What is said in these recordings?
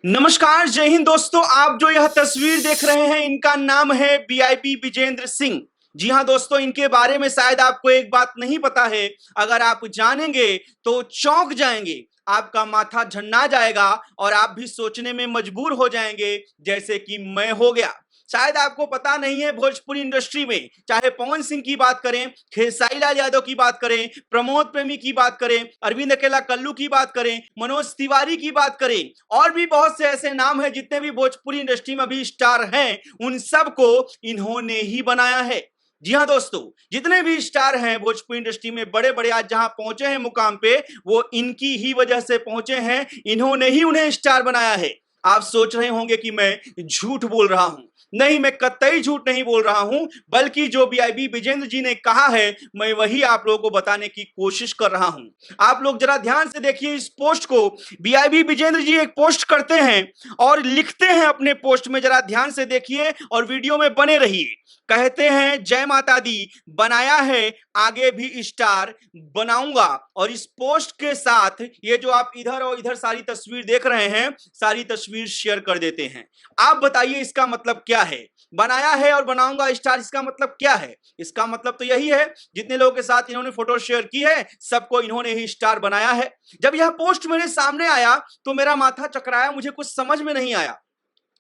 नमस्कार, जय हिंद दोस्तों। आप जो यह तस्वीर देख रहे हैं, इनका नाम है वीआईपी विजेंद्र सिंह। जी हां दोस्तों, इनके बारे में शायद आपको एक बात नहीं पता है। अगर आप जानेंगे तो चौंक जाएंगे, आपका माथा झन्ना जाएगा और आप भी सोचने में मजबूर हो जाएंगे जैसे कि मैं हो गया। शायद आपको पता नहीं है, भोजपुरी इंडस्ट्री में चाहे पवन सिंह की बात करें, खेसारी लाल यादव की बात करें, प्रमोद प्रेमी की बात करें, अरविंद अकेला कल्लू की बात करें, मनोज तिवारी की बात करें, और भी बहुत से ऐसे नाम हैं जितने भी भोजपुरी इंडस्ट्री में अभी स्टार हैं, उन सबको इन्होंने ही बनाया है। जी हाँ दोस्तों, जितने भी स्टार हैं भोजपुरी इंडस्ट्री में बड़े बड़े, आज जहां पहुंचे हैं मुकाम पे, वो इनकी ही वजह से पहुंचे हैं। इन्होंने ही उन्हें स्टार बनाया है। आप सोच रहे होंगे कि मैं झूठ बोल रहा हूं। नहीं, मैं कतई झूठ नहीं बोल रहा हूं, बल्कि जो वीआईपी विजेंद्र जी ने कहा है, मैं वही आप लोगों को बताने की कोशिश कर रहा हूं। आप लोग जरा ध्यान से देखिए इस पोस्ट को। वीआईपी विजेंद्र जी एक पोस्ट करते हैं और लिखते हैं अपने पोस्ट में, जरा ध्यान से देखिए और वीडियो में बने रहिए। कहते हैं, जय माता दी, बनाया है आगे भी स्टार बनाऊंगा। और इस पोस्ट के साथ ये जो आप इधर और इधर सारी तस्वीर देख रहे हैं, सारी तस्वीर शेयर कर देते हैं। आप बताइए इसका मतलब क्या है? बनाया है और बनाऊंगा स्टार, इसका मतलब क्या है? इसका मतलब तो यही है, जितने लोगों के साथ इन्होंने फोटो शेयर की है, सबको इन्होंने ही स्टार बनाया है। जब यह पोस्ट मेरे सामने आया तो मेरा माथा चकराया, मुझे कुछ समझ में नहीं आया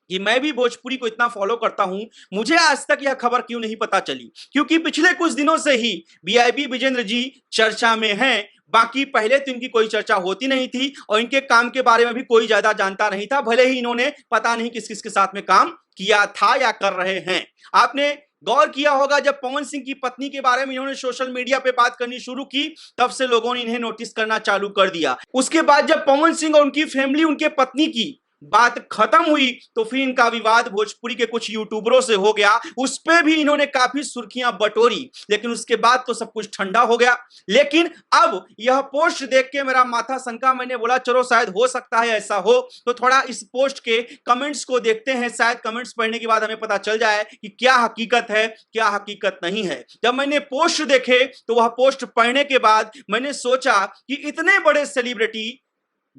कि मैं भी भोजपुरी को इतना फॉलो करता हूं, मुझे आज तक यह खबर क्यों नहीं पता चली। क्योंकि पिछले कुछ दिनों से ही वीआईपी विजेंद्र जी चर्चा में हैं। बाकी पहले तो इनकी कोई चर्चा होती नहीं थी और इनके काम के बारे में भी कोई ज्यादा जानता नहीं था, भले ही इन्होंने पता नहीं किस किस के साथ में काम किया था या कर रहे हैं। आपने गौर किया होगा, जब पवन सिंह की पत्नी के बारे में इन्होंने सोशल मीडिया पे बात करनी शुरू की, तब से लोगों ने इन्हें नोटिस करना चालू कर दिया। उसके बाद जब पवन सिंह और उनकी फैमिली, उनके पत्नी की बात खत्म हुई, तो फिर इनका विवाद भोजपुरी के कुछ यूट्यूबरों से हो गया। उस पे भी इन्होंने काफी सुर्खियां बटोरी, लेकिन उसके बाद तो सब कुछ ठंडा हो गया। लेकिन अब यह पोस्ट देख के मेरा माथा सनका। मैंने बोला चलो शायद हो सकता है ऐसा हो, तो थोड़ा इस पोस्ट के कमेंट्स को देखते हैं। शायद कमेंट्स पढ़ने के बाद हमें पता चल जाए कि क्या हकीकत है, क्या हकीकत नहीं है। जब मैंने पोस्ट देखे तो वह पोस्ट पढ़ने के बाद मैंने सोचा कि इतने बड़े सेलिब्रिटी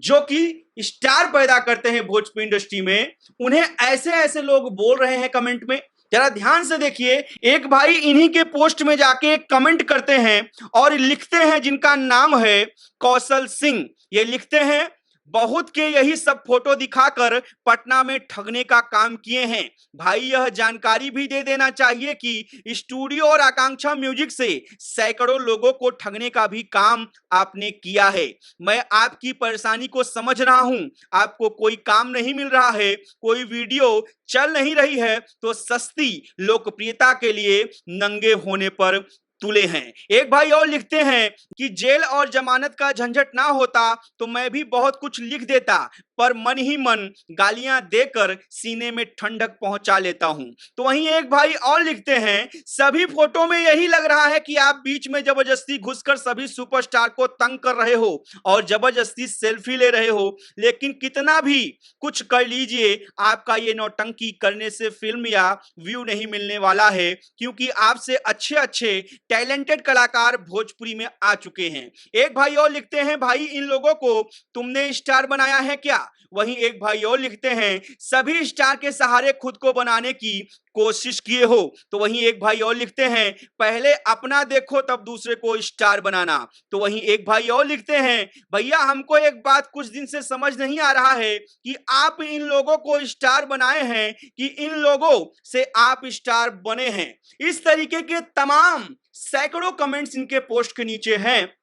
जो कि स्टार पैदा करते हैं भोजपुरी इंडस्ट्री में, उन्हें ऐसे ऐसे लोग बोल रहे हैं कमेंट में। जरा ध्यान से देखिए, एक भाई इन्हीं के पोस्ट में जाके कमेंट करते हैं और लिखते हैं, जिनका नाम है कौशल सिंह। ये लिखते हैं, बहुत के यही सब फोटो दिखाकर पटना में ठगने का काम किए हैं। भाई यह जानकारी भी दे देना चाहिए कि स्टूडियो और आकांक्षा म्यूजिक से सैकड़ों लोगों को ठगने का भी काम आपने किया है। मैं आपकी परेशानी को समझ रहा हूं। आपको कोई काम नहीं मिल रहा है, कोई वीडियो चल नहीं रही है, तो सस्ती लोकप्रियता के लिए नंगे होने पर तुले हैं। एक भाई और लिखते हैं कि जेल और जमानत का झंझट ना होता तो मैं भी बहुत कुछ लिख देता, पर मन ही मन गालियां देकर सीने में ठंडक पहुंचा लेता हूं। तो वहीं एक भाई और लिखते हैं, सभी फोटो में यही लग रहा है कि आप बीच में जबरदस्ती घुसकर सभी सुपरस्टार को तंग कर रहे हो और जबरदस्ती सेल्फी ले रहे हो। लेकिन कितना भी कुछ कर लीजिए, आपका ये नौटंकी करने से फिल्म या व्यू नहीं मिलने वाला है, क्योंकि आपसे अच्छे अच्छे टैलेंटेड कलाकार भोजपुरी में आ चुके हैं। एक भाई और लिखते हैं, भाई इन लोगों को तुमने स्टार बनाया है क्या? वहीं एक भाई और लिखते हैं, सभी स्टार के सहारे खुद को बनाने की कोशिश किए हो। तो वहीं एक भाई और लिखते हैं, पहले अपना देखो तब दूसरे को स्टार बनाना। तो वहीं एक भाई और लिखते हैं, भैया हमको एक बात कुछ दिन से समझ नहीं आ रहा है कि आप इन लोगों को स्टार बनाए हैं कि इन लोगों से आप स्टार बने हैं। इस तरीके के तमाम सैकड़ों कमेंट्स इनके पोस्ट के नीचे हैं।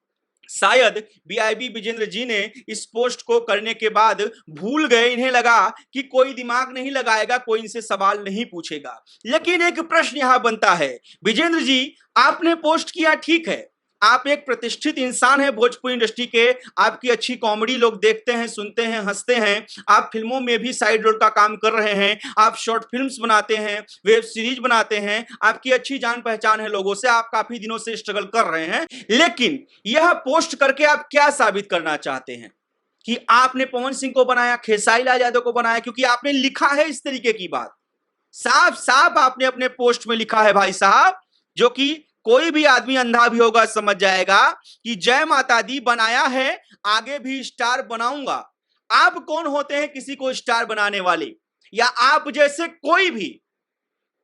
शायद वीआईपी विजेंद्र जी ने इस पोस्ट को करने के बाद भूल गए, इन्हें लगा कि कोई दिमाग नहीं लगाएगा, कोई इनसे सवाल नहीं पूछेगा। लेकिन एक प्रश्न यहां बनता है, विजेंद्र जी आपने पोस्ट किया ठीक है, आप एक प्रतिष्ठित इंसान है भोजपुरी इंडस्ट्री के, आपकी अच्छी कॉमेडी लोग देखते हैं, सुनते हैं, हंसते हैं। आप फिल्मों में भी साइड रोल का काम कर रहे हैं, आप शॉर्ट फिल्म्स बनाते हैं, वेब सीरीज बनाते हैं, आपकी अच्छी जान पहचान है लोगों से, आप काफी दिनों से स्ट्रगल कर रहे हैं। लेकिन यह पोस्ट करके आप क्या साबित करना चाहते हैं? कि आपने पवन सिंह को बनाया, खेसारी लाल यादव को बनाया, क्योंकि आपने लिखा है इस तरीके की बात। साफ साफ आपने अपने पोस्ट में लिखा है भाई साहब, जो कि कोई भी आदमी अंधा भी होगा समझ जाएगा कि जय माता दी बनाया है, आगे भी स्टार बनाऊंगा। आप कौन होते हैं किसी को स्टार बनाने वाले? या आप जैसे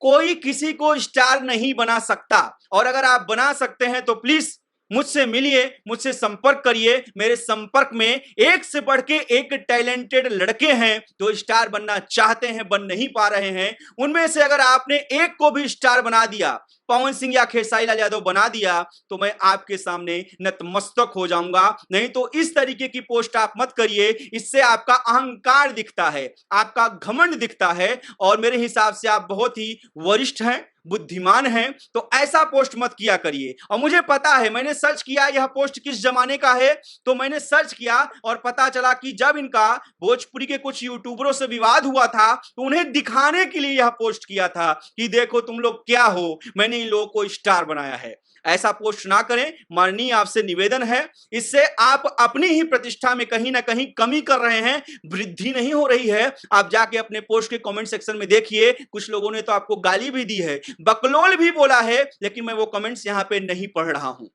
कोई किसी को स्टार नहीं बना सकता। और अगर आप बना सकते हैं तो प्लीज मुझसे मिलिए, मुझसे संपर्क करिए। मेरे संपर्क में एक से बढ़ के एक टैलेंटेड लड़के हैं जो स्टार बनना चाहते हैं, बन नहीं पा रहे हैं। उनमें से अगर आपने एक को भी स्टार बना दिया, पवन सिंह या खेसारी लाल यादव बना दिया, तो मैं आपके सामने नतमस्तक हो जाऊंगा। नहीं तो इस तरीके की पोस्ट आप मत करिए, इससे आपका अहंकार दिखता है, आपका घमंड दिखता है। और मेरे हिसाब से आप बहुत ही वरिष्ठ हैं, बुद्धिमान हैं, तो ऐसा पोस्ट मत किया करिए। और मुझे पता है, मैंने सर्च किया यह पोस्ट किस जमाने का है, तो मैंने सर्च किया और पता चला कि जब इनका भोजपुरी के कुछ यूट्यूबरों से विवाद हुआ था, तो उन्हें दिखाने के लिए यह पोस्ट किया था कि देखो तुम लोग क्या हो, मैंने इन लोगों को स्टार बनाया है। ऐसा पोस्ट ना करें, माननीय आपसे निवेदन है। इससे आप अपनी ही प्रतिष्ठा में कहीं ना कहीं कमी कर रहे हैं, वृद्धि नहीं हो रही है। आप जाके अपने पोस्ट के कमेंट सेक्शन में देखिए, कुछ लोगों ने तो आपको गाली भी दी है, बकलोल भी बोला है, लेकिन मैं वो कमेंट्स यहां पे नहीं पढ़ रहा हूं।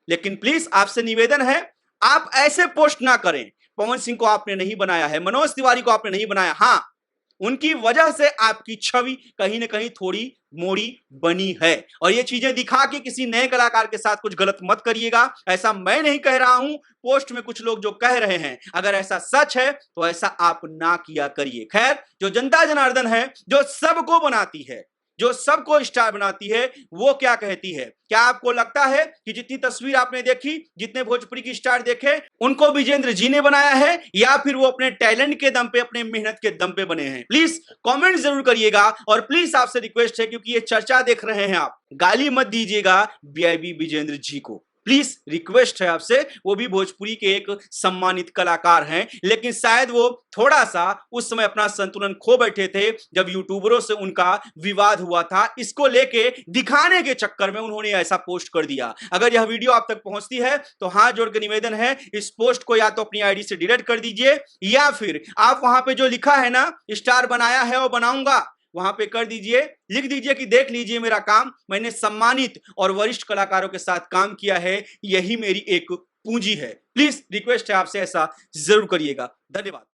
लेकिन प्लीज आपसे निवेदन है, आप ऐसे पोस्ट ना करें। पवन सिंह को आपने नहीं बनाया है, मनोज तिवारी को आपने नहीं बनाया। हां, उनकी वजह से आपकी छवि कहीं ना कहीं थोड़ी मोड़ी बनी है। और ये चीजें दिखा के किसी नए कलाकार के साथ कुछ गलत मत करिएगा। ऐसा मैं नहीं कह रहा हूं, पोस्ट में कुछ लोग जो कह रहे हैं, अगर ऐसा सच है तो ऐसा आप ना किया करिए। खैर, जो जनता जनार्दन है, जो सबको बनाती है, जो सबको स्टार बनाती है, वो क्या कहती है? क्या आपको लगता है कि जितनी तस्वीर आपने देखी, जितने भोजपुरी की स्टार देखे, उनको विजेंद्र जी ने बनाया है, या फिर वो अपने टैलेंट के दम पे, अपने मेहनत के दम पे बने हैं? प्लीज कमेंट जरूर करिएगा। और प्लीज आपसे रिक्वेस्ट है, क्योंकि ये चर्चा देख रहे हैं आप, गाली मत दीजिएगा बीआईबी विजेंद्र जी को। प्लीज रिक्वेस्ट है आपसे, वो भी भोजपुरी के एक सम्मानित कलाकार हैं, लेकिन शायद वो थोड़ा सा उस समय अपना संतुलन खो बैठे थे जब यूट्यूबरों से उनका विवाद हुआ था। इसको लेके दिखाने के चक्कर में उन्होंने ऐसा पोस्ट कर दिया। अगर यह वीडियो आप तक पहुंचती है तो हाथ जोड़ के निवेदन है, इस पोस्ट को या तो अपनी आईडी से डिलीट कर दीजिए, या फिर आप वहां पे जो लिखा है ना, स्टार बनाया है और बनाऊंगा, वहां पे कर दीजिए, लिख दीजिए कि देख लीजिए मेरा काम, मैंने सम्मानित और वरिष्ठ कलाकारों के साथ काम किया है, यही मेरी एक पूंजी है। प्लीज रिक्वेस्ट है आपसे, ऐसा जरूर करिएगा। धन्यवाद।